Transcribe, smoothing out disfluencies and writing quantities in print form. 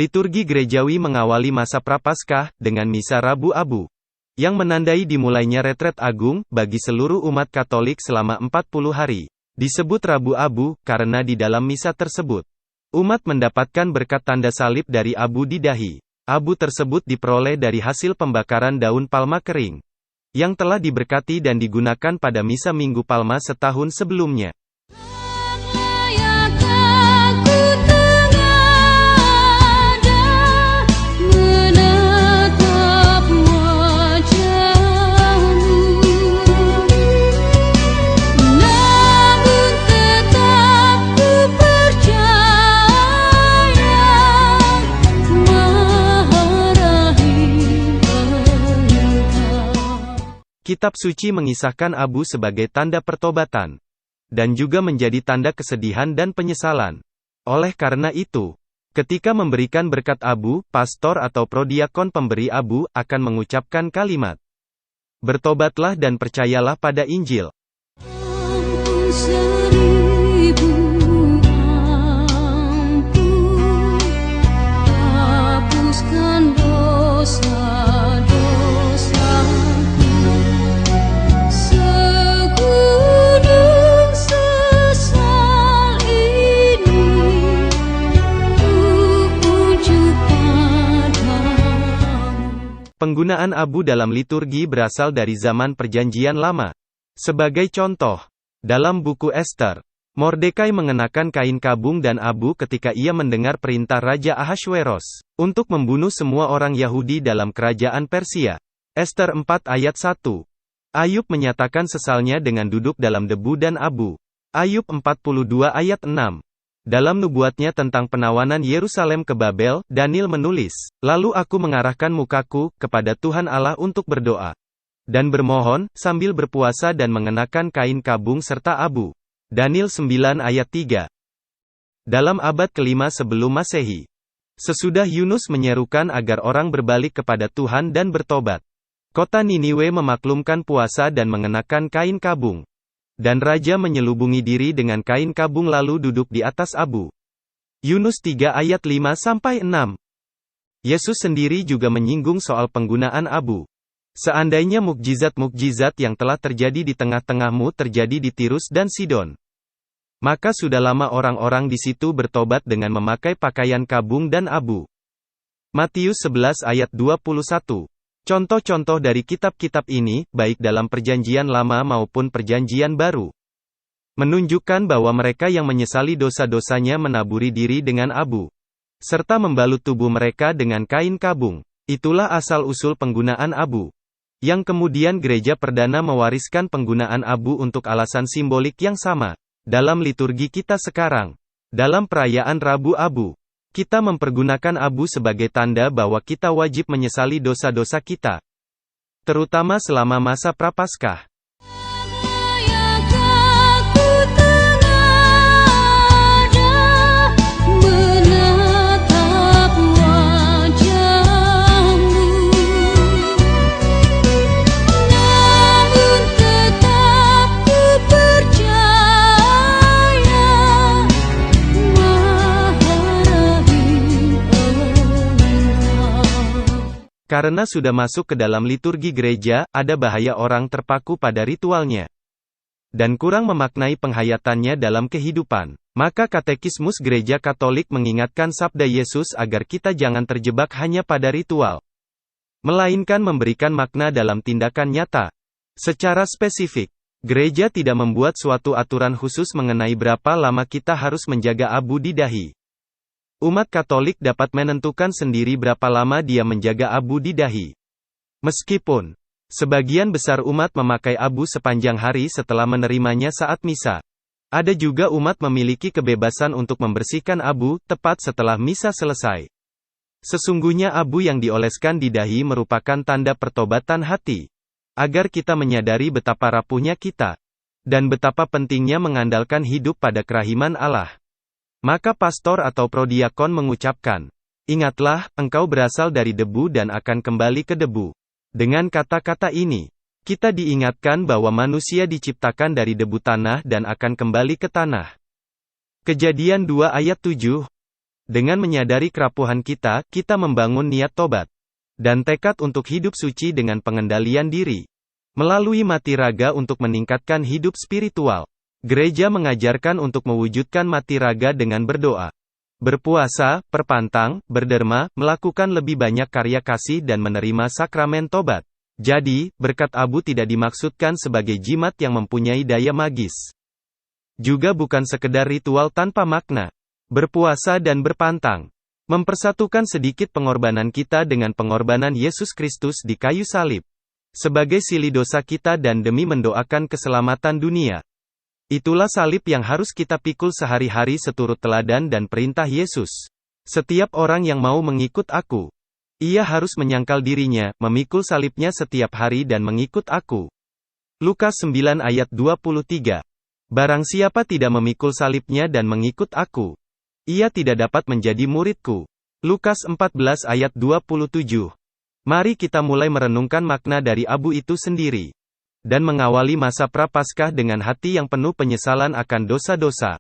Liturgi gerejawi mengawali masa Prapaskah dengan misa Rabu Abu, yang menandai dimulainya retret agung bagi seluruh umat Katolik selama 40 hari. Disebut Rabu Abu karena di dalam misa tersebut, umat mendapatkan berkat tanda salib dari abu di dahi. Abu tersebut diperoleh dari hasil pembakaran daun palma kering, yang telah diberkati dan digunakan pada misa Minggu Palma setahun sebelumnya. Kitab suci mengisahkan abu sebagai tanda pertobatan, dan juga menjadi tanda kesedihan dan penyesalan. Oleh karena itu, ketika memberikan berkat abu, pastor atau prodiakon pemberi abu akan mengucapkan kalimat, "Bertobatlah dan percayalah pada Injil." Penggunaan abu dalam liturgi berasal dari zaman Perjanjian Lama. Sebagai contoh, dalam buku Ester, Mordekai mengenakan kain kabung dan abu ketika ia mendengar perintah Raja Ahasweros untuk membunuh semua orang Yahudi dalam kerajaan Persia. Ester 4 ayat 1. Ayub menyatakan sesalnya dengan duduk dalam debu dan abu. Ayub 42 ayat 6. Dalam nubuatnya tentang penawanan Yerusalem ke Babel, Daniel menulis, "Lalu aku mengarahkan mukaku kepada Tuhan Allah untuk berdoa dan bermohon, sambil berpuasa dan mengenakan kain kabung serta abu." Daniel 9 ayat 3. Dalam abad kelima sebelum Masehi, sesudah Yunus menyerukan agar orang berbalik kepada Tuhan dan bertobat, kota Niniwe memaklumkan puasa dan mengenakan kain kabung. Dan raja menyelubungi diri dengan kain kabung lalu duduk di atas abu. Yunus 3 ayat 5-6. Yesus sendiri juga menyinggung soal penggunaan abu. Seandainya mukjizat-mukjizat yang telah terjadi di tengah-tengahmu terjadi di Tirus dan Sidon, maka sudah lama orang-orang di situ bertobat dengan memakai pakaian kabung dan abu. Matius 11 ayat 21. Contoh-contoh dari kitab-kitab ini, baik dalam Perjanjian Lama maupun Perjanjian Baru, menunjukkan bahwa mereka yang menyesali dosa-dosanya menaburi diri dengan abu, serta membalut tubuh mereka dengan kain kabung. Itulah asal-usul penggunaan abu, yang kemudian gereja perdana mewariskan penggunaan abu untuk alasan simbolik yang sama. Dalam liturgi kita sekarang, dalam perayaan Rabu Abu, kita mempergunakan abu sebagai tanda bahwa kita wajib menyesali dosa-dosa kita, terutama selama masa Prapaskah. Karena sudah masuk ke dalam liturgi gereja, ada bahaya orang terpaku pada ritualnya dan kurang memaknai penghayatannya dalam kehidupan. Maka Katekismus Gereja Katolik mengingatkan sabda Yesus agar kita jangan terjebak hanya pada ritual, melainkan memberikan makna dalam tindakan nyata. Secara spesifik, gereja tidak membuat suatu aturan khusus mengenai berapa lama kita harus menjaga abu di dahi. Umat Katolik dapat menentukan sendiri berapa lama dia menjaga abu di dahi. Meskipun sebagian besar umat memakai abu sepanjang hari setelah menerimanya saat misa, ada juga umat memiliki kebebasan untuk membersihkan abu tepat setelah misa selesai. Sesungguhnya abu yang dioleskan di dahi merupakan tanda pertobatan hati, agar kita menyadari betapa rapuhnya kita, dan betapa pentingnya mengandalkan hidup pada kerahiman Allah. Maka pastor atau prodiakon mengucapkan, "Ingatlah, engkau berasal dari debu dan akan kembali ke debu." Dengan kata-kata ini, kita diingatkan bahwa manusia diciptakan dari debu tanah dan akan kembali ke tanah. Kejadian 2 ayat 7. Dengan menyadari kerapuhan kita, kita membangun niat tobat dan tekad untuk hidup suci dengan pengendalian diri. Melalui mati raga untuk meningkatkan hidup spiritual. Gereja mengajarkan untuk mewujudkan mati raga dengan berdoa, berpuasa, perpantang, berderma, melakukan lebih banyak karya kasih dan menerima sakramen tobat. Jadi, berkat abu tidak dimaksudkan sebagai jimat yang mempunyai daya magis. Juga bukan sekedar ritual tanpa makna. Berpuasa dan berpantang mempersatukan sedikit pengorbanan kita dengan pengorbanan Yesus Kristus di kayu salib, sebagai sili dosa kita dan demi mendoakan keselamatan dunia. Itulah salib yang harus kita pikul sehari-hari seturut teladan dan perintah Yesus. Setiap orang yang mau mengikut aku, ia harus menyangkal dirinya, memikul salibnya setiap hari dan mengikut aku. Lukas 9 ayat 23. Barang siapa tidak memikul salibnya dan mengikut aku, ia tidak dapat menjadi muridku. Lukas 14 ayat 27. Mari kita mulai merenungkan makna dari abu itu sendiri, dan mengawali masa Prapaskah dengan hati yang penuh penyesalan akan dosa-dosa.